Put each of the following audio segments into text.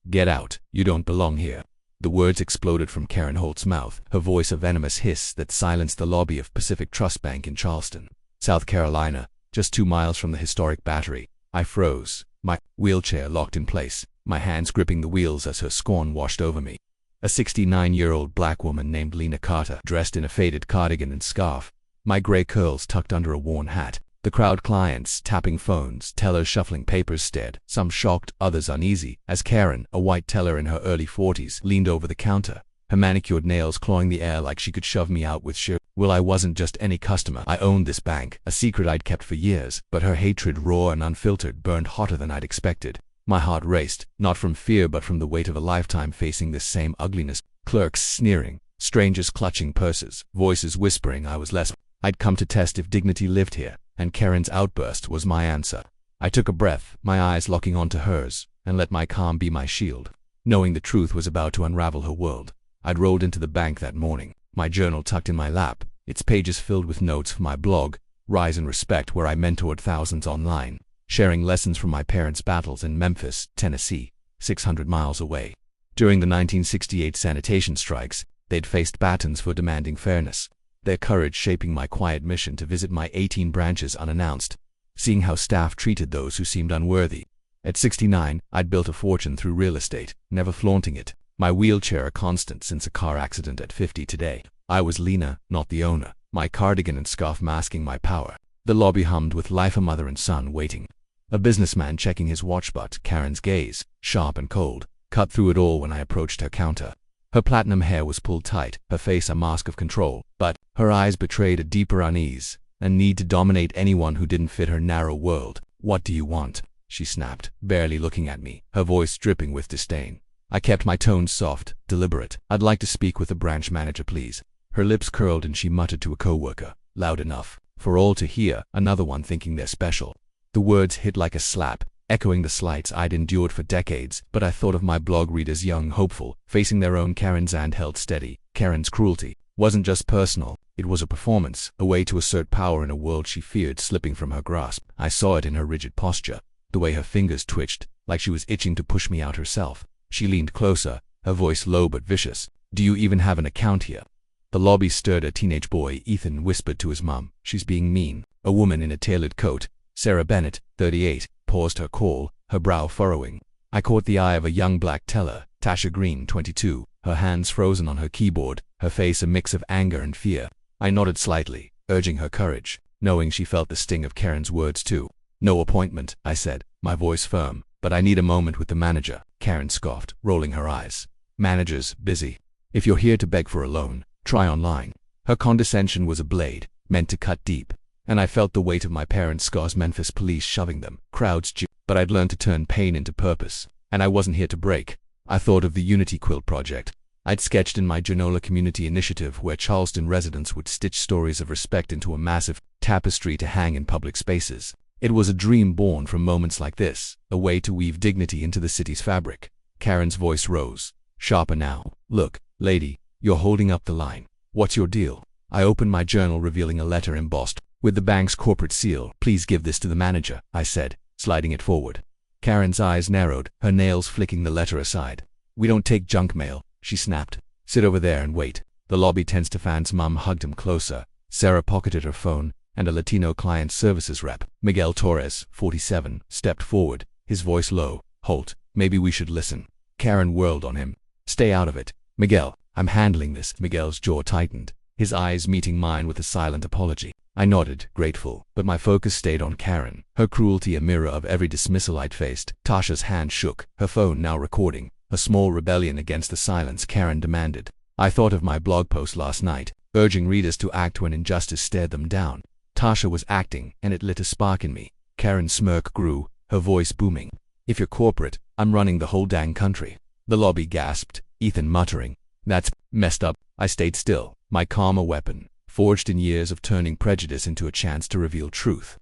Get out. You don't belong here. The words exploded from Karen Holt's mouth, her voice a venomous hiss that silenced the lobby of Pacific Trust Bank in Charleston, South Carolina, just 2 miles from the historic Battery. I froze, my wheelchair locked in place, my hands gripping the wheels as her scorn washed over me. A 69-year-old black woman named Lena Carter, dressed in a faded cardigan and scarf, my gray curls tucked under a worn hat. The crowd, clients tapping phones, tellers shuffling papers, stared, some shocked, others uneasy, as Karen, a white teller in her early 40s, leaned over the counter, her manicured nails clawing the air like she could shove me out with sheer will. I wasn't just any customer. I owned this bank, a secret I'd kept for years, but her hatred, raw and unfiltered, burned hotter than I'd expected. My heart raced, not from fear but from the weight of a lifetime facing this same ugliness. Clerks sneering, strangers clutching purses, voices whispering I was less. I'd come to test if dignity lived here, and Karen's outburst was my answer. I took a breath, my eyes locking onto hers, and let my calm be my shield. Knowing the truth was about to unravel her world, I'd rolled into the bank that morning, my journal tucked in my lap, its pages filled with notes for my blog, Rise and Respect, where I mentored thousands online, sharing lessons from my parents' battles in Memphis, Tennessee, 600 miles away. During the 1968 sanitation strikes, they'd faced batons for demanding fairness, their courage shaping my quiet mission to visit my 18 branches unannounced, seeing how staff treated those who seemed unworthy. At 69, I'd built a fortune through real estate, never flaunting it, my wheelchair a constant since a car accident at 50 today. I was Lena, not the owner, my cardigan and scarf masking my power. The lobby hummed with life, a mother and son waiting. A businessman checking his watch, but Karen's gaze, sharp and cold, cut through it all when I approached her counter. Her platinum hair was pulled tight, her face a mask of control, but her eyes betrayed a deeper unease, a need to dominate anyone who didn't fit her narrow world. What do you want? She snapped, barely looking at me, her voice dripping with disdain. I kept my tone soft, deliberate. I'd like to speak with the branch manager, please. Her lips curled and she muttered to a coworker, loud enough for all to hear, another one thinking they're special. The words hit like a slap, echoing the slights I'd endured for decades, but I thought of my blog readers, young, hopeful, facing their own Karens, and held steady. Karen's cruelty wasn't just personal, it was a performance, a way to assert power in a world she feared slipping from her grasp. I saw it in her rigid posture, the way her fingers twitched, like she was itching to push me out herself. She leaned closer, her voice low but vicious. Do you even have an account here? The lobby stirred. A teenage boy, Ethan, whispered to his mom, she's being mean. A woman in a tailored coat, Sarah Bennett, 38, paused her call, her brow furrowing. I caught the eye of a young black teller, Tasha Green, 22, her hands frozen on her keyboard, her face a mix of anger and fear. I nodded slightly, urging her courage, knowing she felt the sting of Karen's words too. No appointment, I said, my voice firm, but I need a moment with the manager. Karen scoffed, rolling her eyes. Manager's busy. If you're here to beg for a loan, try online. Her condescension was a blade, meant to cut deep, and I felt the weight of my parents' scars. Memphis police shoving them, crowds but I'd learned to turn pain into purpose, and I wasn't here to break. I thought of the Unity Quilt project I'd sketched in my Genola community initiative, where Charleston residents would stitch stories of respect into a massive tapestry to hang in public spaces. It was a dream born from moments like this, a way to weave dignity into the city's fabric. Karen's voice rose, sharper now. Look, lady, you're holding up the line. What's your deal? I opened my journal, revealing a letter embossed with the bank's corporate seal. Please give this to the manager, I said, sliding it forward. Karen's eyes narrowed, her nails flicking the letter aside. We don't take junk mail, she snapped. Sit over there and wait. The lobby tense. Stefan's mom hugged him closer. Sarah pocketed her phone, and a Latino client services rep, Miguel Torres, 47, stepped forward, his voice low. Holt, maybe we should listen. Karen whirled on him. Stay out of it. Miguel, I'm handling this. Miguel's jaw tightened, his eyes meeting mine with a silent apology. I nodded, grateful, but my focus stayed on Karen, her cruelty a mirror of every dismissal I'd faced. Tasha's hand shook, her phone now recording, a small rebellion against the silence Karen demanded. I thought of my blog post last night, urging readers to act when injustice stared them down. Tasha was acting, and it lit a spark in me. Karen's smirk grew, her voice booming. If you're corporate, I'm running the whole dang country. The lobby gasped, Ethan muttering, that's messed up. I stayed still, my calm a weapon, forged in years of turning prejudice into a chance to reveal truth.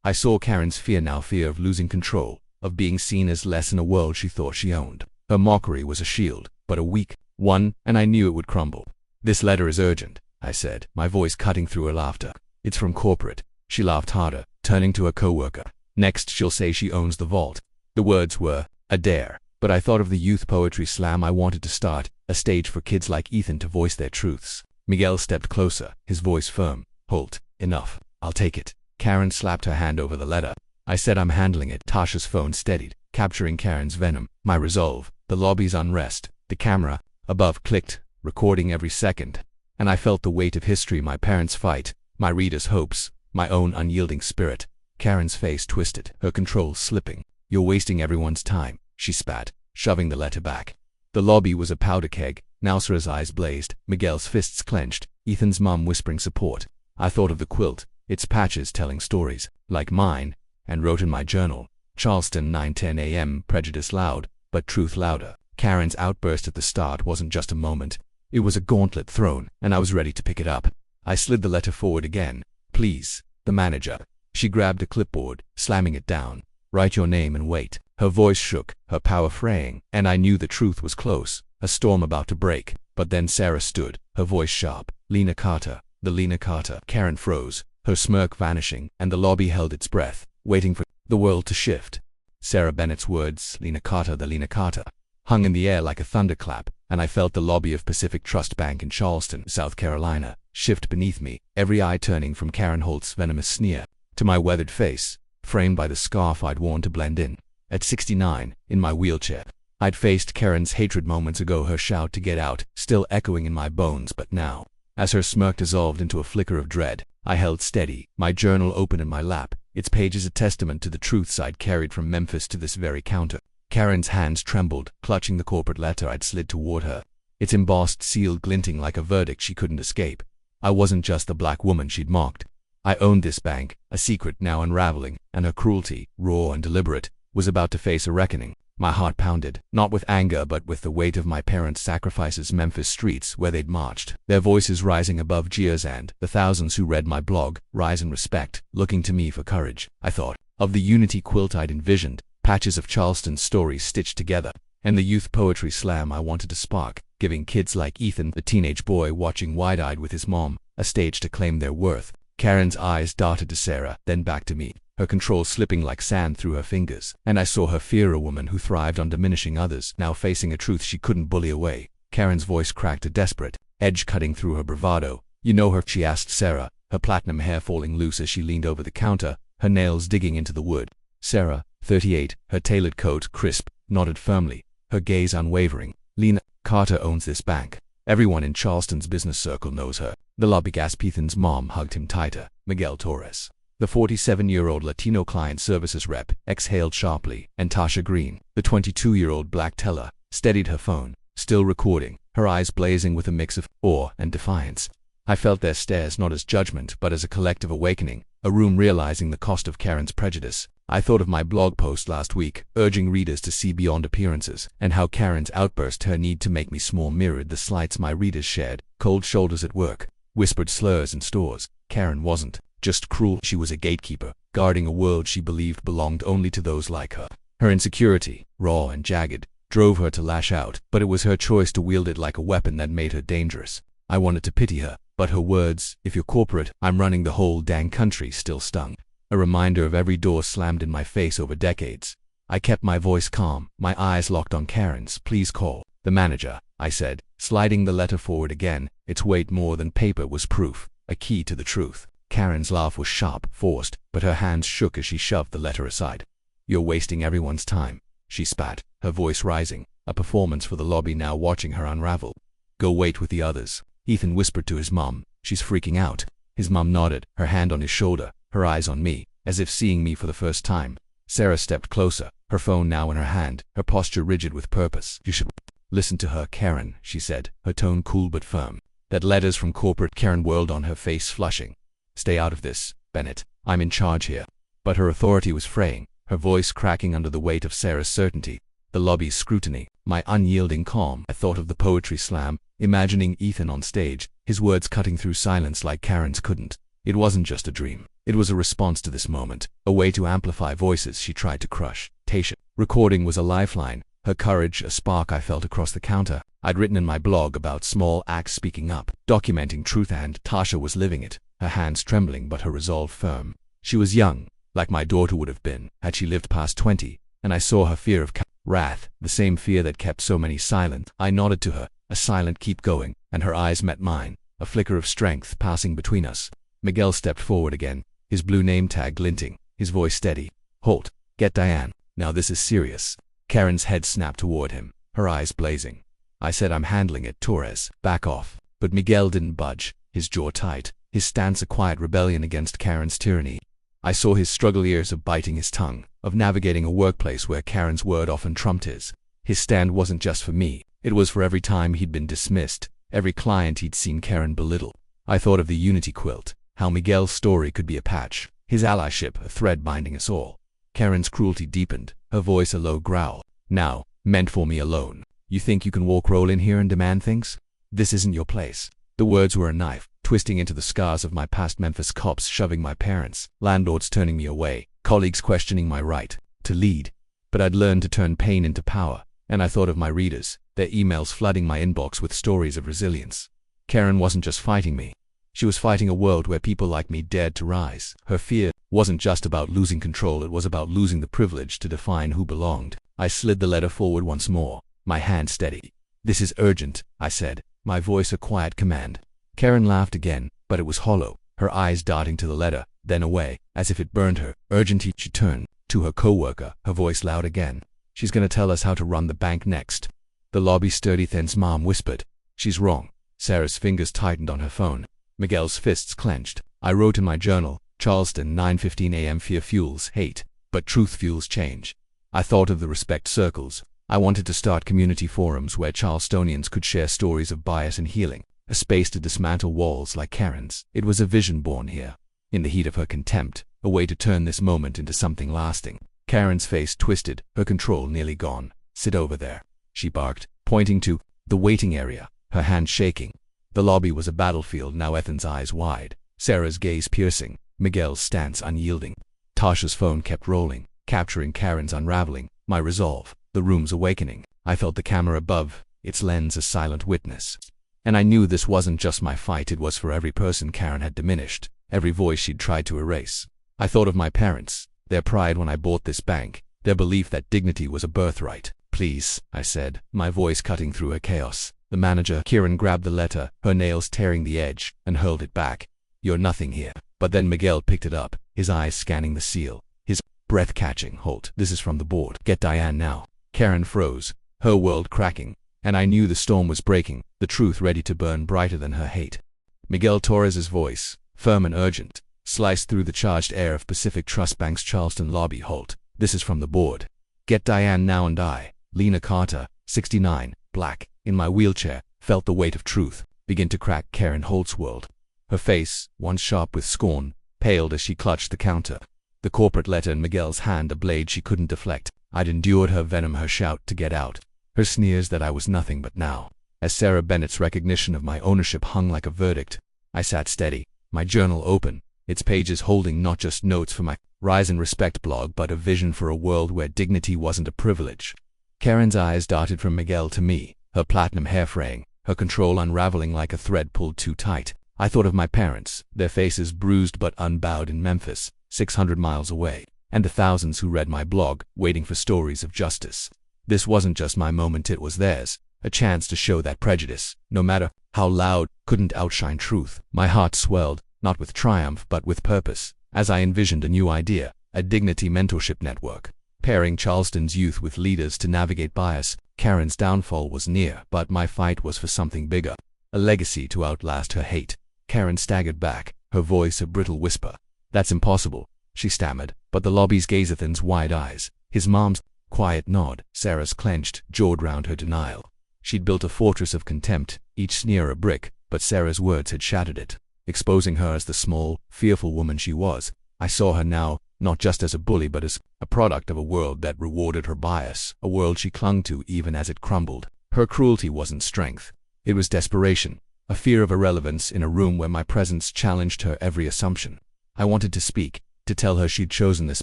I saw Karen's fear now, fear of losing control, of being seen as less in a world she thought she owned. Her mockery was a shield, but a weak one, and I knew it would crumble. This letter is urgent, I said, my voice cutting through her laughter. It's from corporate. She laughed harder, turning to her coworker. Next she'll say she owns the vault. The words were a dare. but I thought of the youth poetry slam I wanted to start, a stage for kids like Ethan to voice their truths. Miguel stepped closer, his voice firm. Holt, enough. I'll take it. Karen slapped her hand over the letter. I said I'm handling it. Tasha's phone steadied, capturing Karen's venom, my resolve, the lobby's unrest. The camera above clicked, recording every second, and I felt the weight of history, my parents' fight, my readers' hopes, my own unyielding spirit. Karen's face twisted, her control slipping. You're wasting everyone's time, she spat, shoving the letter back. The lobby was a powder keg. Nausra's eyes blazed, Miguel's fists clenched, Ethan's mum whispering support. I thought of the quilt, its patches telling stories, like mine, and wrote in my journal, Charleston 9:10 a.m. Prejudice loud, but truth louder. Karen's outburst at the start wasn't just a moment. It was a gauntlet thrown, and I was ready to pick it up. I slid the letter forward again. Please, the manager. She grabbed a clipboard, slamming it down. Write your name and wait. Her voice shook, her power fraying, and I knew the truth was close, a storm about to break. But then Sarah stood, her voice sharp. Lena Carter, the Lena Carter. Karen froze, her smirk vanishing, and the lobby held its breath, waiting for the world to shift. Sarah Bennett's words, Lena Carter, the Lena Carter, hung in the air like a thunderclap, and I felt the lobby of Pacific Trust Bank in Charleston, South Carolina, shift beneath me, every eye turning from Karen Holt's venomous sneer to my weathered face, framed by the scarf I'd worn to blend in. At 69, in my wheelchair, I'd faced Karen's hatred moments ago, her shout to get out, still echoing in my bones, but now, as her smirk dissolved into a flicker of dread, I held steady, my journal open in my lap, its pages a testament to the truths I'd carried from Memphis to this very counter. Karen's hands trembled, clutching the corporate letter I'd slid toward her, its embossed seal glinting like a verdict she couldn't escape. I wasn't just the black woman she'd mocked. I owned this bank, a secret now unraveling, and her cruelty, raw and deliberate, was about to face a reckoning. My heart pounded, not with anger but with the weight of my parents' sacrifices. Memphis streets where they'd marched, their voices rising above jeers, and the thousands who read my blog rise in respect, looking to me for courage. I thought of the unity quilt I'd envisioned, patches of Charleston's stories stitched together, and the youth poetry slam I wanted to spark, giving kids like Ethan, the teenage boy watching wide-eyed with his mom, a stage to claim their worth. Karen's eyes darted to Sarah, then back to me, her control slipping like sand through her fingers, and I saw her fear, a woman who thrived on diminishing others, now facing a truth she couldn't bully away. Karen's voice cracked, a desperate edge cutting through her bravado. You know her? She asked Sarah, her platinum hair falling loose as she leaned over the counter, her nails digging into the wood. Sarah, 38, her tailored coat crisp, nodded firmly, her gaze unwavering. Lena Carter owns this bank. Everyone in Charleston's business circle knows her. The lobby gasp. Ethan's mom hugged him tighter. Miguel Torres, the 47-year-old Latino client services rep, exhaled sharply, and Tasha Green, the 22-year-old black teller, steadied her phone, still recording, her eyes blazing with a mix of awe and defiance. I felt their stares not as judgment but as a collective awakening, a room realizing the cost of Karen's prejudice. I thought of my blog post last week, urging readers to see beyond appearances, and how Karen's outburst, her need to make me small, mirrored the slights my readers shared. Cold shoulders at work, whispered slurs in stores. Karen wasn't just cruel, she was a gatekeeper, guarding a world she believed belonged only to those like her. Her insecurity, raw and jagged, drove her to lash out, but it was her choice to wield it like a weapon that made her dangerous. I wanted to pity her, but her words, if you're corporate, I'm running the whole dang country, still stung. A reminder of every door slammed in my face over decades. I kept my voice calm, my eyes locked on Karen's. Please call the manager, I said, sliding the letter forward again. Its weight more than paper was proof, a key to the truth. Karen's laugh was sharp, forced, but her hands shook as she shoved the letter aside. You're wasting everyone's time, she spat, her voice rising, a performance for the lobby now watching her unravel. Go wait with the others, Ethan whispered to his mom. She's freaking out. His mom nodded, her hand on his shoulder, her eyes on me, as if seeing me for the first time. Sarah stepped closer, her phone now in her hand, her posture rigid with purpose. You should listen to her, Karen, she said, her tone cool but firm. That letters from corporate. Karen whirled on, her face flushing. Stay out of this, Bennett. I'm in charge here. But her authority was fraying, her voice cracking under the weight of Sarah's certainty, the lobby's scrutiny, my unyielding calm. I thought of the poetry slam, imagining Ethan on stage, his words cutting through silence like Karen's couldn't. It wasn't just a dream. It was a response to this moment, a way to amplify voices she tried to crush. Tasha. Recording was a lifeline, her courage a spark I felt across the counter. I'd written in my blog about small acts speaking up, documenting truth, and Tasha was living it, her hands trembling but her resolve firm. She was young, like my daughter would have been, had she lived past 20, and I saw her fear of wrath, the same fear that kept so many silent. I nodded to her, a silent keep going, and her eyes met mine, a flicker of strength passing between us. Miguel stepped forward again, his blue name tag glinting, his voice steady. Halt. Get Diane. Now this is serious. Karen's head snapped toward him, her eyes blazing. I said, I'm handling it, Torres. Back off. But Miguel didn't budge, his jaw tight, his stance a quiet rebellion against Karen's tyranny. I saw his struggle years of biting his tongue, of navigating a workplace where Karen's word often trumped his. His stand wasn't just for me, it was for every time he'd been dismissed, every client he'd seen Karen belittle. I thought of the unity quilt, how Miguel's story could be a patch, his allyship a thread binding us all. Karen's cruelty deepened, her voice a low growl. Now, meant for me alone. You think you can roll in here and demand things? This isn't your place. The words were a knife, twisting into the scars of my past. Memphis cops shoving my parents, landlords turning me away, colleagues questioning my right to lead. But I'd learned to turn pain into power, and I thought of my readers, their emails flooding my inbox with stories of resilience. Karen wasn't just fighting me. She was fighting a world where people like me dared to rise. Her fear wasn't just about losing control, it was about losing the privilege to define who belonged. I slid the letter forward once more, my hand steady. This is urgent, I said, my voice a quiet command. Karen laughed again, but it was hollow, her eyes darting to the letter, then away, as if it burned her. Urgent. She turned to her co-worker, her voice loud again. She's gonna tell us how to run the bank next. The lobby sturdy then's mom whispered. She's wrong. Sarah's fingers tightened on her phone. Miguel's fists clenched. I wrote in my journal, Charleston, 9:15 a.m. Fear fuels hate, but truth fuels change. I thought of the respect circles. I wanted to start community forums where Charlestonians could share stories of bias and healing, a space to dismantle walls like Karen's. It was a vision born here, in the heat of her contempt, a way to turn this moment into something lasting. Karen's face twisted, her control nearly gone. Sit over there, she barked, pointing to the waiting area, her hand shaking. The lobby was a battlefield now, Ethan's eyes wide, Sarah's gaze piercing, Miguel's stance unyielding. Tasha's phone kept rolling, capturing Karen's unraveling, my resolve, the room's awakening. I felt the camera above, its lens a silent witness. And I knew this wasn't just my fight, it was for every person Karen had diminished, every voice she'd tried to erase. I thought of my parents, their pride when I bought this bank, their belief that dignity was a birthright. Please, I said, my voice cutting through her chaos. The manager, Kieran, grabbed the letter, her nails tearing the edge, and hurled it back. You're nothing here. But then Miguel picked it up, his eyes scanning the seal, his breath catching. Halt. This is from the board. Get Diane now. Karen froze, her world cracking, and I knew the storm was breaking, the truth ready to burn brighter than her hate. Miguel Torres's voice, firm and urgent, sliced through the charged air of Pacific Trust Bank's Charleston lobby. Halt. This is from the board. Get Diane now. And I, Lena Carter, 69, black, in my wheelchair, felt the weight of truth begin to crack Karen Holt's world. Her face, once sharp with scorn, paled as she clutched the counter. The corporate letter in Miguel's hand, a blade she couldn't deflect. I'd endured her venom, her shout to get out, her sneers that I was nothing. But now, as Sarah Bennett's recognition of my ownership hung like a verdict, I sat steady, my journal open, its pages holding not just notes for my Rise and Respect blog, but a vision for a world where dignity wasn't a privilege. Karen's eyes darted from Miguel to me, her platinum hair fraying, her control unraveling like a thread pulled too tight. I thought of my parents, their faces bruised but unbowed in Memphis, 600 miles away, and the thousands who read my blog, waiting for stories of justice. This wasn't just my moment, it was theirs, a chance to show that prejudice, no matter how loud, couldn't outshine truth. My heart swelled, not with triumph but with purpose, as I envisioned a new idea, a dignity mentorship network, pairing Charleston's youth with leaders to navigate bias. Karen's downfall was near, but my fight was for something bigger, a legacy to outlast her hate. Karen staggered back, her voice a brittle whisper. That's impossible, she stammered, but the lobby's gaze Ethan's wide eyes, his mom's quiet nod, Sarah's clenched jaw drowned her denial. She'd built a fortress of contempt, each sneer a brick, but Sarah's words had shattered it, exposing her as the small, fearful woman she was. I saw her now, not just as a bully but as a product of a world that rewarded her bias, a world she clung to even as it crumbled. Her cruelty wasn't strength, it was desperation, a fear of irrelevance in a room where my presence challenged her every assumption. I wanted to speak, to tell her she'd chosen this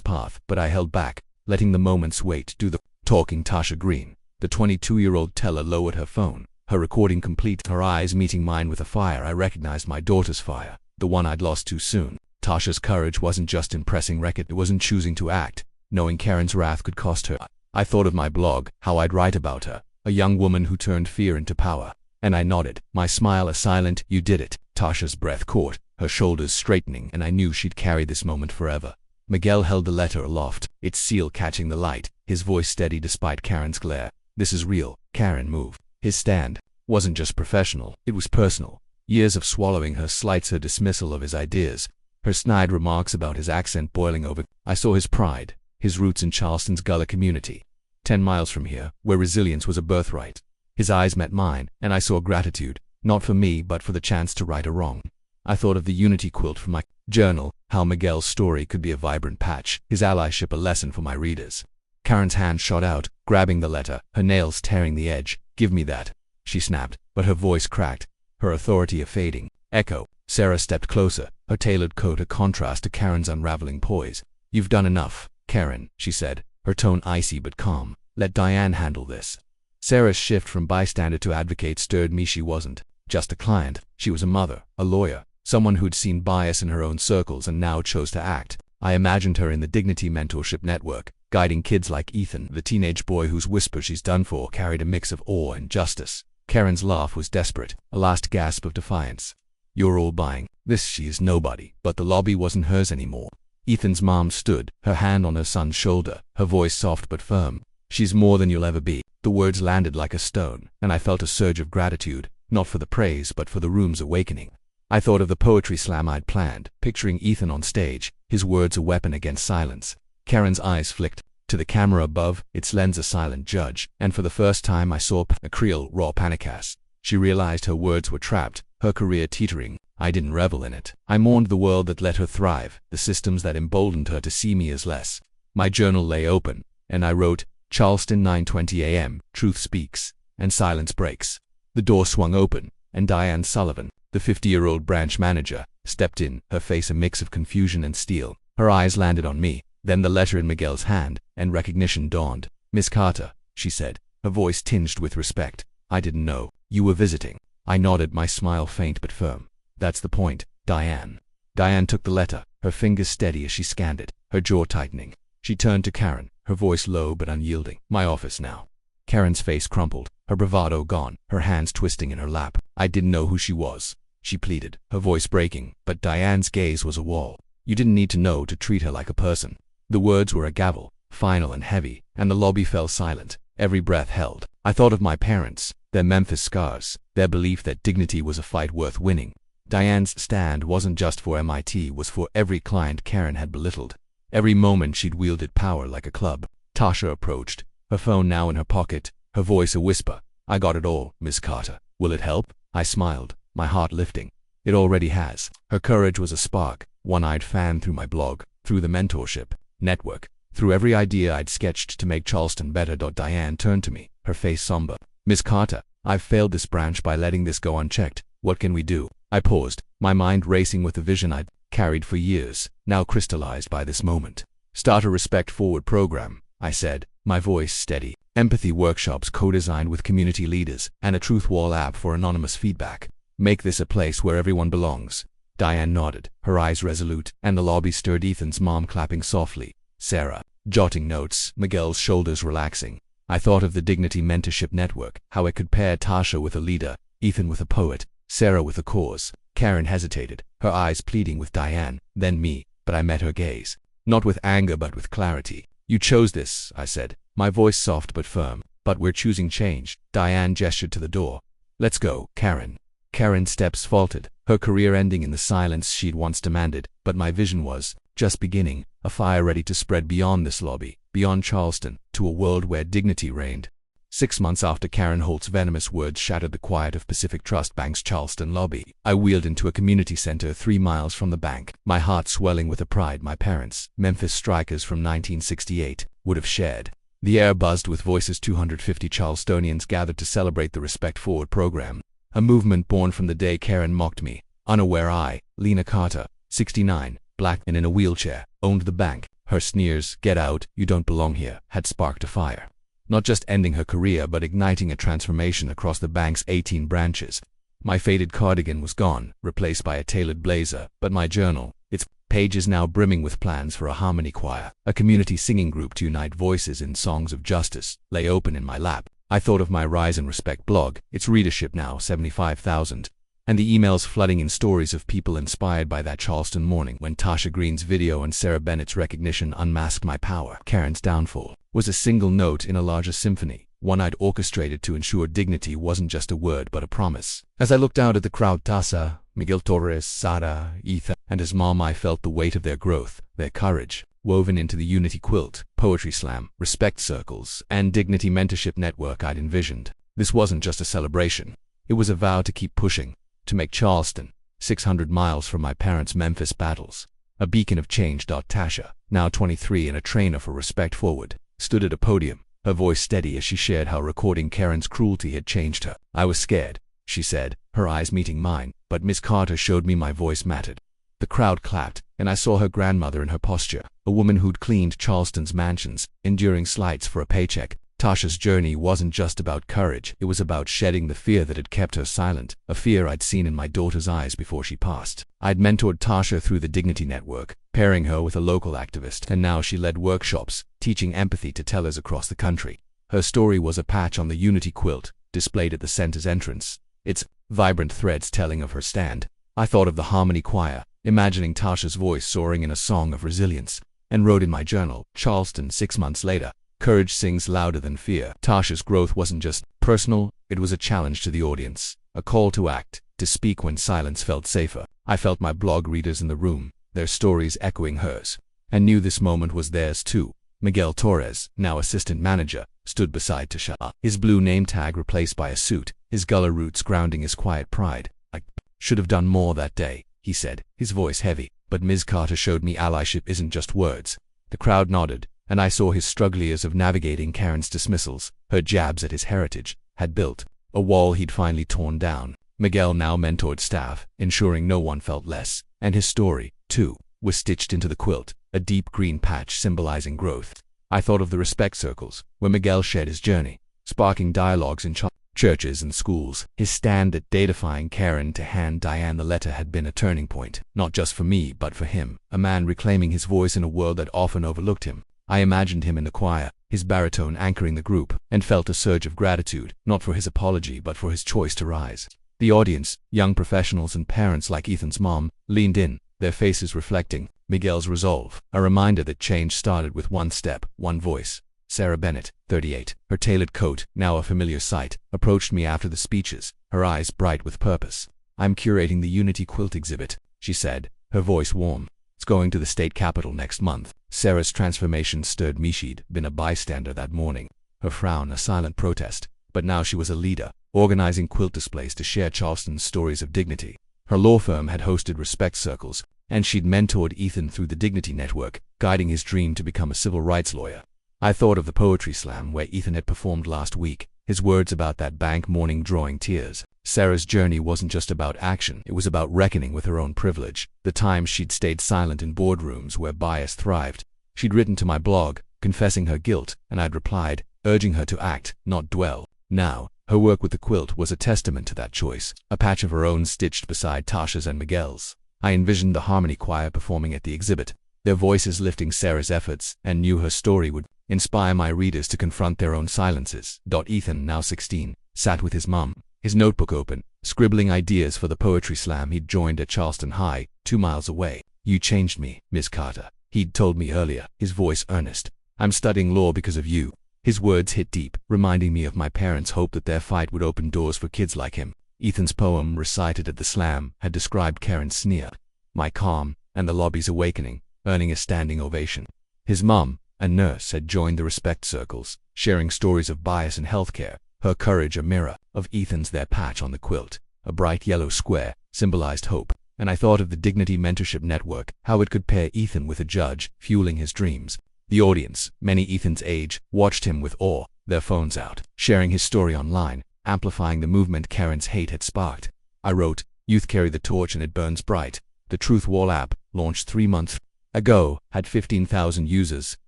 path, but I held back, letting the moment's weight do the talking. Tasha Green, the 22-year-old teller, lowered her phone, her recording complete, her eyes meeting mine with a fire. I recognized my daughter's fire, the one I'd lost too soon. Tasha's courage wasn't just in pressing record, it was in choosing to act, knowing Karen's wrath could cost her. I thought of my blog, how I'd write about her, a young woman who turned fear into power. And I nodded, my smile a silent, "You did it." Tasha's breath caught, her shoulders straightening, and I knew she'd carry this moment forever. Miguel held the letter aloft, its seal catching the light, his voice steady despite Karen's glare. "This is real, Karen, move." His stand wasn't just professional, it was personal. Years of swallowing her slights, her dismissal of his ideas, her snide remarks about his accent boiling over. I saw his pride, his roots in Charleston's Gullah community, 10 miles from here, where resilience was a birthright. His eyes met mine, and I saw gratitude, not for me but for the chance to right a wrong. I thought of the unity quilt from my journal, how Miguel's story could be a vibrant patch, his allyship a lesson for my readers. Karen's hand shot out, grabbing the letter, her nails tearing the edge. "Give me that," she snapped, but her voice cracked, her authority a fading echo. Sarah stepped closer, her tailored coat a contrast to Karen's unraveling poise. "You've done enough, Karen," she said, her tone icy but calm. "Let Diane handle this." Sarah's shift from bystander to advocate stirred me. She wasn't just a client, she was a mother, a lawyer, someone who'd seen bias in her own circles and now chose to act. I imagined her in the Dignity Mentorship Network, guiding kids like Ethan, the teenage boy whose whisper she's done for carried a mix of awe and justice. Karen's laugh was desperate, a last gasp of defiance. "You're all buying this, she is nobody." But the lobby wasn't hers anymore. Ethan's mom stood, her hand on her son's shoulder, her voice soft but firm. "She's more than you'll ever be." The words landed like a stone, and I felt a surge of gratitude, not for the praise but for the room's awakening. I thought of the poetry slam I'd planned, picturing Ethan on stage, his words a weapon against silence. Karen's eyes flicked to the camera above, its lens a silent judge, and for the first time I saw a Creole raw panicas. She realized her words were trapped, her career teetering. I didn't revel in it. I mourned the world that let her thrive, the systems that emboldened her to see me as less. My journal lay open, and I wrote, Charleston, 9:20 a.m., truth speaks, and silence breaks. The door swung open, and Diane Sullivan, the 50-year-old branch manager, stepped in, her face a mix of confusion and steel. Her eyes landed on me, then the letter in Miguel's hand, and recognition dawned. "Miss Carter," she said, her voice tinged with respect. "I didn't know you were visiting." I nodded, my smile faint but firm. "That's the point, Diane." Diane took the letter, her fingers steady as she scanned it, her jaw tightening. She turned to Karen, her voice low but unyielding. "My office now." Karen's face crumpled, her bravado gone, her hands twisting in her lap. "I didn't know who she was," she pleaded, her voice breaking, but Diane's gaze was a wall. "You didn't need to know to treat her like a person." The words were a gavel, final and heavy, and the lobby fell silent, every breath held. I thought of my parents, their Memphis scars, their belief that dignity was a fight worth winning. Diane's stand wasn't just for MIT, was for every client Karen had belittled. Every moment she'd wielded power like a club. Tasha approached, her phone now in her pocket, her voice a whisper. "I got it all, Miss Carter. Will it help?" I smiled, my heart lifting. "It already has." Her courage was a spark, one-eyed fan through my blog, through the mentorship network, through every idea I'd sketched to make Charleston better. Diane turned to me, her face somber. "Miss Carter, I've failed this branch by letting this go unchecked. What can we do?" I paused, my mind racing with the vision I'd carried for years, now crystallized by this moment. "Start a respect-forward program," I said, my voice steady. "Empathy workshops co-designed with community leaders, and a truth wall app for anonymous feedback. Make this a place where everyone belongs." Diane nodded, her eyes resolute, and the lobby stirred, Ethan's mom clapping softly, Sarah jotting notes, Miguel's shoulders relaxing. I thought of the Dignity Mentorship Network, how it could pair Tasha with a leader, Ethan with a poet, Sarah with a cause. Karen hesitated, her eyes pleading with Diane, then me, but I met her gaze. Not with anger but with clarity. "You chose this," I said, my voice soft but firm. "But we're choosing change." Diane gestured to the door. "Let's go, Karen." Karen's steps faltered, her career ending in the silence she'd once demanded, but my vision was just beginning, a fire ready to spread beyond this lobby, beyond Charleston, to a world where dignity reigned. 6 months after Karen Holt's venomous words shattered the quiet of Pacific Trust Bank's Charleston lobby, I wheeled into a community center 3 miles from the bank, my heart swelling with the pride my parents, Memphis strikers from 1968, would have shared. The air buzzed with voices. 250 Charlestonians gathered to celebrate the Respect Forward program, a movement born from the day Karen mocked me, unaware I, Lena Carter, 69, black and in a wheelchair, owned the bank. Her sneers, "Get out, you don't belong here," had sparked a fire. Not just ending her career but igniting a transformation across the bank's 18 branches. My faded cardigan was gone, replaced by a tailored blazer, but my journal, its pages now brimming with plans for a harmony choir, a community singing group to unite voices in songs of justice, lay open in my lap. I thought of my Rise and Respect blog, its readership now 75,000, and the emails flooding in stories of people inspired by that Charleston morning when Tasha Green's video and Sarah Bennett's recognition unmasked my power. Karen's downfall was a single note in a larger symphony, one I'd orchestrated to ensure dignity wasn't just a word but a promise. As I looked out at the crowd, Tasa, Miguel Torres, Sara, Ethan, and his mom, I felt the weight of their growth, their courage, woven into the unity quilt, poetry slam, respect circles, and dignity mentorship network I'd envisioned. This wasn't just a celebration. It was a vow to keep pushing, to make Charleston, 600 miles from my parents' Memphis battles, a beacon of change. Tasha, now 23 and a trainer for Respect Forward, stood at a podium, her voice steady as she shared how recording Karen's cruelty had changed her. I was scared, she said, her eyes meeting mine, but Miss Carter showed me my voice mattered. The crowd clapped, and I saw her grandmother in her posture, a woman who'd cleaned Charleston's mansions, enduring slights for a paycheck. Tasha's journey wasn't just about courage, it was about shedding the fear that had kept her silent, a fear I'd seen in my daughter's eyes before she passed. I'd mentored Tasha through the Dignity Network, pairing her with a local activist, and now she led workshops, teaching empathy to tellers across the country. Her story was a patch on the unity quilt, displayed at the center's entrance, its vibrant threads telling of her stand. I thought of the harmony choir, imagining Tasha's voice soaring in a song of resilience, and wrote in my journal, Charleston 6 months later, courage sings louder than fear. Tasha's growth wasn't just personal, it was a challenge to the audience, a call to act, to speak when silence felt safer. I felt my blog readers in the room, their stories echoing hers, and knew this moment was theirs too. Miguel Torres, now assistant manager, stood beside Tasha, his blue name tag replaced by a suit, his Gullah roots grounding his quiet pride. I should have done more that day, he said, his voice heavy, but Ms. Carter showed me allyship isn't just words. The crowd nodded, and I saw his struggle years of navigating Karen's dismissals, her jabs at his heritage, had built a wall he'd finally torn down. Miguel now mentored staff, ensuring no one felt less, and his story, too, was stitched into the quilt, a deep green patch symbolizing growth. I thought of the respect circles, where Miguel shared his journey, sparking dialogues in churches and schools. His stand at defying Karen to hand Diane the letter had been a turning point, not just for me but for him, a man reclaiming his voice in a world that often overlooked him. I imagined him in the choir, his baritone anchoring the group, and felt a surge of gratitude, not for his apology but for his choice to rise. The audience, young professionals and parents like Ethan's mom, leaned in, their faces reflecting Miguel's resolve, a reminder that change started with one step, one voice. Sarah Bennett, 38, her tailored coat, now a familiar sight, approached me after the speeches, her eyes bright with purpose. I'm curating the Unity Quilt exhibit, she said, her voice warm. It's going to the state capitol next month. Sarah's transformation stirred me. She'd been a bystander that morning, her frown a silent protest, but now she was a leader, organizing quilt displays to share Charleston's stories of dignity. Her law firm had hosted respect circles, and she'd mentored Ethan through the Dignity Network, guiding his dream to become a civil rights lawyer. I thought of the poetry slam where Ethan had performed last week, his words about that bank morning drawing tears. Sarah's journey wasn't just about action, it was about reckoning with her own privilege, the times she'd stayed silent in boardrooms where bias thrived. She'd written to my blog, confessing her guilt, and I'd replied, urging her to act, not dwell. Now, her work with the quilt was a testament to that choice, a patch of her own stitched beside Tasha's and Miguel's. I envisioned the harmony choir performing at the exhibit, their voices lifting Sarah's efforts, and knew her story would inspire my readers to confront their own silences. Ethan, now 16, sat with his mum, his notebook open, scribbling ideas for the poetry slam he'd joined at Charleston High, 2 miles away. You changed me, Miss Carter, he'd told me earlier, his voice earnest. I'm studying law because of you. His words hit deep, reminding me of my parents' hope that their fight would open doors for kids like him. Ethan's poem, recited at the slam, had described Karen's sneer, my calm, and the lobby's awakening, earning a standing ovation. His mum, a nurse, had joined the respect circles, sharing stories of bias in healthcare, her courage a mirror of Ethan's. Their patch on the quilt, a bright yellow square, symbolized hope, and I thought of the Dignity Mentorship Network, how it could pair Ethan with a judge, fueling his dreams. The audience, many Ethan's age, watched him with awe, their phones out, sharing his story online, amplifying the movement Karen's hate had sparked. I wrote, Youth carry the torch and it burns bright. The Truth Wall app, launched 3 months ago, had 15,000 users,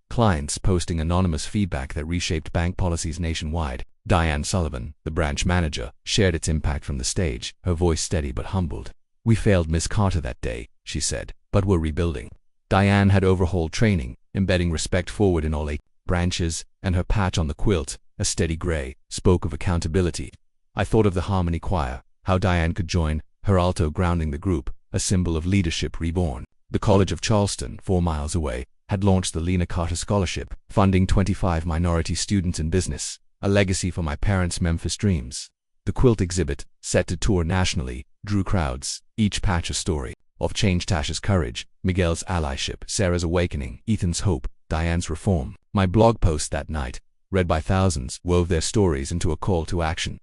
clients posting anonymous feedback that reshaped bank policies nationwide. Diane Sullivan, the branch manager, shared its impact from the stage, her voice steady but humbled. We failed Miss Carter that day, she said, but were rebuilding. Diane had overhauled training, embedding respect forward in all 8 branches, and her patch on the quilt, a steady gray, spoke of accountability. I thought of the harmony choir, how Diane could join, her alto grounding the group, a symbol of leadership reborn. The College of Charleston, 4 miles away, had launched the Lena Carter Scholarship, funding 25 minority students in business, a legacy for my parents' Memphis dreams. The quilt exhibit, set to tour nationally, drew crowds, each patch a story of change. Tasha's courage, Miguel's allyship, Sarah's awakening, Ethan's hope, Diane's reform. My blog post that night, read by thousands, wove their stories into a call to action.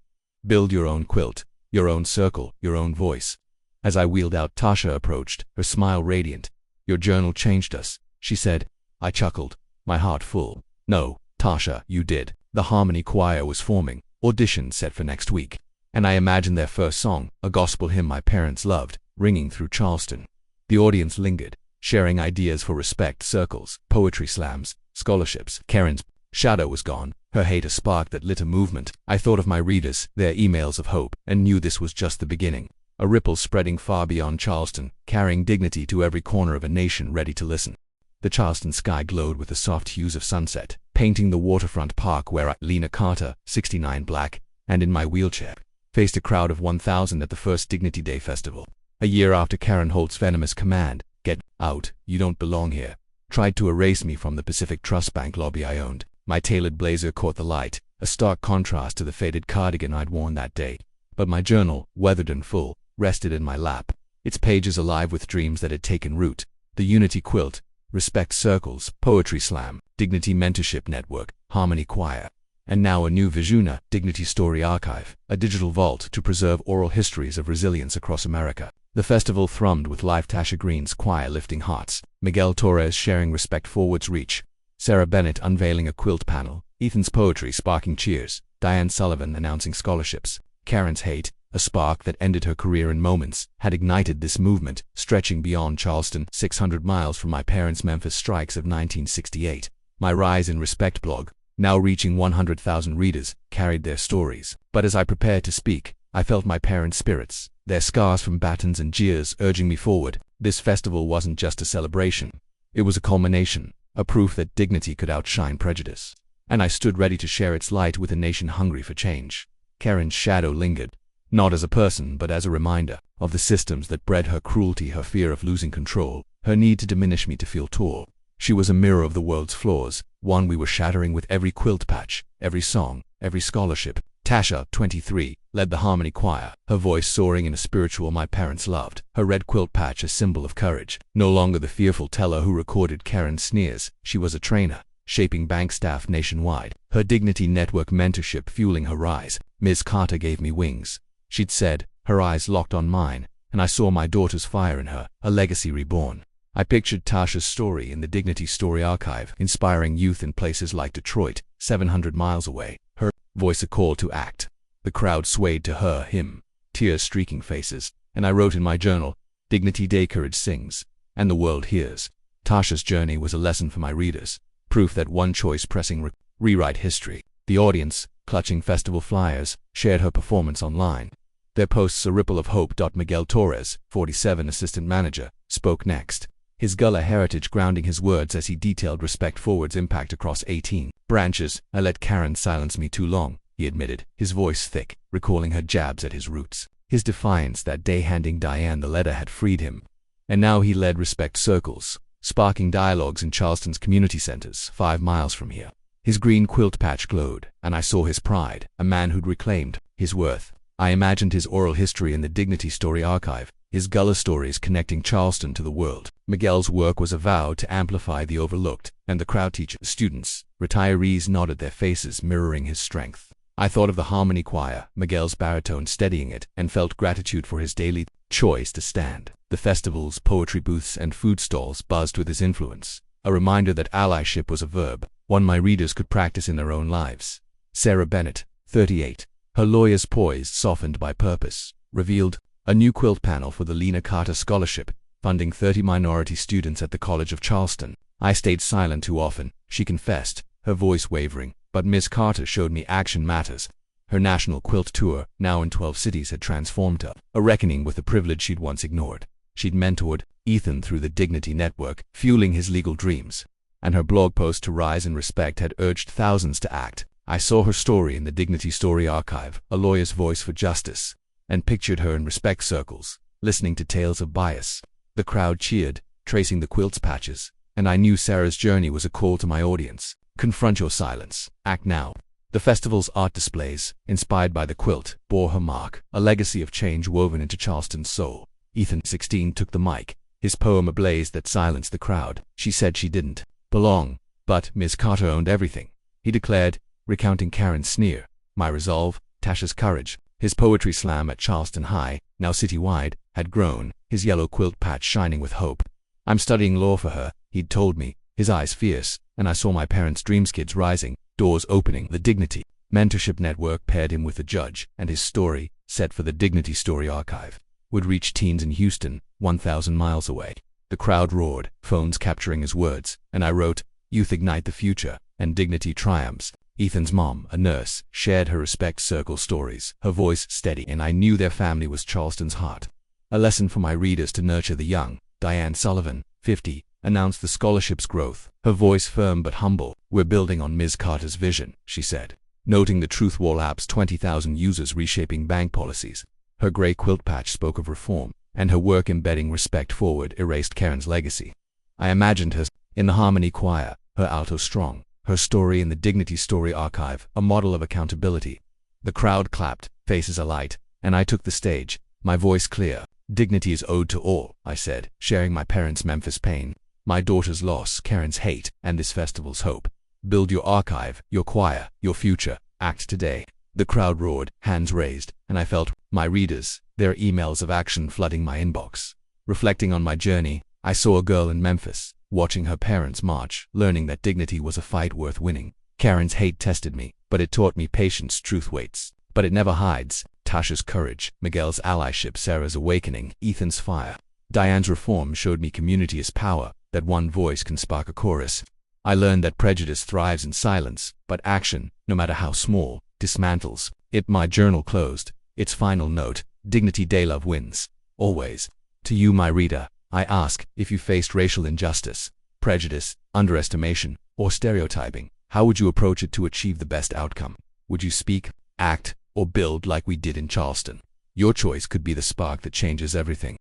Build your own quilt, your own circle, your own voice. As I wheeled out, Tasha approached, her smile radiant. "Your journal changed us," she said. I chuckled, my heart full. "No, Tasha, you did." The harmony choir was forming, auditions set for next week, and I imagined their first song, a gospel hymn my parents loved, ringing through Charleston. The audience lingered, sharing ideas for respect circles, poetry slams, scholarships. Karen's shadow was gone, her hate a spark that lit a movement. I thought of my readers, their emails of hope, and knew this was just the beginning. A ripple spreading far beyond Charleston, carrying dignity to every corner of a nation ready to listen. The Charleston sky glowed with the soft hues of sunset, painting the waterfront park where I, Lena Carter, 69 black, and in my wheelchair, faced a crowd of 1,000 at the first Dignity Day festival. A year after Karen Holt's venomous command, "Get out, you don't belong here," tried to erase me from the Pacific Trust Bank lobby I owned. My tailored blazer caught the light, a stark contrast to the faded cardigan I'd worn that day. But my journal, weathered and full, rested in my lap, its pages alive with dreams that had taken root. The Unity Quilt, Respect Circles, Poetry Slam, Dignity Mentorship Network, Harmony Choir, and now a new Vizuna, Dignity Story Archive, a digital vault to preserve oral histories of resilience across America. The festival thrummed with live. Tasha Green's choir lifting hearts, Miguel Torres sharing Respect Forward's reach, Sarah Bennett unveiling a quilt panel, Ethan's poetry sparking cheers, Diane Sullivan announcing scholarships. Karen's hate, a spark that ended her career in moments, had ignited this movement, stretching beyond Charleston, 600 miles from my parents' Memphis strikes of 1968. My Rise in Respect blog, now reaching 100,000 readers, carried their stories. But as I prepared to speak, I felt my parents' spirits, their scars from batons and jeers urging me forward. This festival wasn't just a celebration. It was a culmination, a proof that dignity could outshine prejudice. And I stood ready to share its light with a nation hungry for change. Karen's shadow lingered, not as a person but as a reminder of the systems that bred her cruelty, her fear of losing control, her need to diminish me to feel tall. She was a mirror of the world's flaws, one we were shattering with every quilt patch, every song, every scholarship. Tasha, 23, led the harmony choir, her voice soaring in a spiritual my parents loved, her red quilt patch a symbol of courage. No longer the fearful teller who recorded Karen's sneers, she was a trainer, shaping bank staff nationwide, her Dignity Network mentorship fueling her rise. Ms. Carter gave me wings, she'd said, her eyes locked on mine, and I saw my daughter's fire in her, a legacy reborn. I pictured Tasha's story in the Dignity Story Archive, inspiring youth in places like Detroit, 700 miles away, her voice a call to act. The crowd swayed to her hymn, tears streaking faces, and I wrote in my journal, "Dignity Day courage sings, and the world hears." Tasha's journey was a lesson for my readers, proof that one choice pressing rewrite history. The audience, clutching festival flyers, shared her performance online. Their posts a ripple of hope. Miguel Torres, 47 assistant manager, spoke next, his Gullah heritage grounding his words as he detailed Respect Forward's impact across 18 branches. "I let Karen silence me too long," he admitted, his voice thick, recalling her jabs at his roots. His defiance that day handing Diane the letter had freed him. And now he led Respect Circles, sparking dialogues in Charleston's community centers, 5 miles from here. His green quilt patch glowed, and I saw his pride, a man who'd reclaimed his worth. I imagined his oral history in the Dignity Story Archive, his Gullah stories connecting Charleston to the world. Miguel's work was a vow to amplify the overlooked, and the crowd teachers, students, retirees nodded their faces mirroring his strength. I thought of the harmony choir, Miguel's baritone steadying it, and felt gratitude for his daily choice to stand. The festivals, poetry booths, and food stalls buzzed with his influence, a reminder that allyship was a verb, one my readers could practice in their own lives. Sarah Bennett, 38, her lawyer's poise softened by purpose, revealed a new quilt panel for the Lena Carter Scholarship, funding 30 minority students at the College of Charleston. I stayed silent too often, she confessed, her voice wavering, but Miss Carter showed me action matters. Her national quilt tour, now in 12 cities, had transformed her, a reckoning with the privilege she'd once ignored. She'd mentored, Ethan through the Dignity Network, fueling his legal dreams. And her blog post to rise in respect had urged thousands to act. I saw her story in the Dignity Story Archive, a lawyer's voice for justice, and pictured her in respect circles, listening to tales of bias. The crowd cheered, tracing the quilt's patches, and I knew Sarah's journey was a call to my audience. Confront your silence. Act now. The festival's art displays, inspired by the quilt, bore her mark, a legacy of change woven into Charleston's soul. Ethan, 16, took the mic, his poem ablaze that silenced the crowd. She said she didn't belong, but Ms. Carter owned everything, he declared, recounting Karen's sneer. My resolve, Tasha's courage. His poetry slam at Charleston High, now citywide, had grown, his yellow quilt patch shining with hope. I'm studying law for her, he'd told me, his eyes fierce, and I saw my parents' dreams kids rising, doors opening. The Dignity Mentorship Network paired him with the judge, and his story, set for the Dignity Story Archive, would reach teens in Houston, 1,000 miles away. The crowd roared, phones capturing his words, and I wrote, Youth Ignite the Future, and Dignity Triumphs. Ethan's mom, a nurse, shared her respect circle stories, her voice steady, and I knew their family was Charleston's heart. A lesson for my readers to nurture the young. Diane Sullivan, 50, announced the scholarship's growth, her voice firm but humble. We're building on Ms. Carter's vision, she said, noting the TruthWall app's 20,000 users reshaping bank policies. Her gray quilt patch spoke of reform, and her work embedding respect forward erased Karen's legacy. I imagined her in the harmony choir, her alto strong, her story in the Dignity Story Archive, a model of accountability. The crowd clapped, faces alight, and I took the stage, my voice clear. Dignity is owed to all, I said, sharing my parents' Memphis pain, my daughter's loss, Karen's hate, and this festival's hope. Build your archive, your choir, your future. Act today. The crowd roared, hands raised, and I felt my readers, their emails of action flooding my inbox. Reflecting on my journey, I saw a girl in Memphis, watching her parents march, learning that dignity was a fight worth winning. Karen's hate tested me, but it taught me patience. Truth waits, but it never hides. Tasha's courage, Miguel's allyship, Sarah's awakening, Ethan's fire. Diane's reform showed me community is power, that one voice can spark a chorus. I learned that prejudice thrives in silence, but action, no matter how small, dismantles it. My journal closed, its final note, Dignity Day Love wins. Always. To you, my reader, I ask, if you faced racial injustice, prejudice, underestimation, or stereotyping, how would you approach it to achieve the best outcome? Would you speak, act, or build like we did in Charleston? Your choice could be the spark that changes everything.